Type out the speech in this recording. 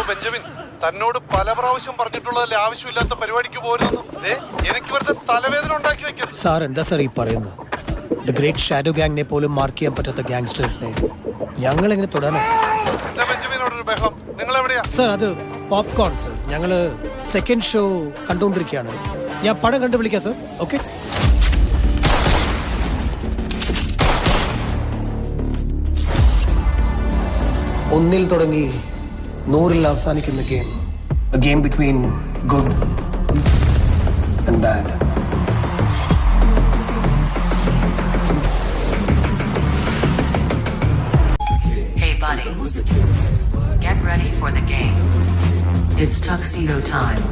Benjamin, തന്നോട് പല പ്രാവശ്യം പറഞ്ഞിട്ടുള്ളതല്ലേ ആവശ്യമില്ലാത്ത പരിപാടിക്ക് പോരുന്നു. എനിക്ക് വെറുതെ തലവേദന ഉണ്ടാക്കി വെക്കും. സാർ എന്താ സാർ ഈ പറയുന്നത്? ദ ഗ്രേറ്റ് ഷാഡോ ഗാങ്ങിനെ പോലും മാർക്ക് ചെയ്യാൻ പറ്റാത്ത ഗാങ്സ്റ്റേഴ്സിനെ ഞങ്ങൾ എങ്ങനെ തൊടാനാ സാർ? എന്താ ബെഞ്ചമിനോടൊരു ബഹളം? നിങ്ങൾ എവിടെയാ സാർ? അത് പോപ്കോൺ സാർ. ഞങ്ങള് സെക്കൻഡ് ഷോ കണ്ടുകൊണ്ടിരിക്കുകയാണ്. ഞാൻ പടം കണ്ടു വിളിക്കാം സാർ. ഓക്കെ. ഒന്നിൽ തുടങ്ങി 100-ൽ അവസാനിക്കുന്ന game. A game between good and bad. Hey buddy, get ready for the game. It's tuxedo time.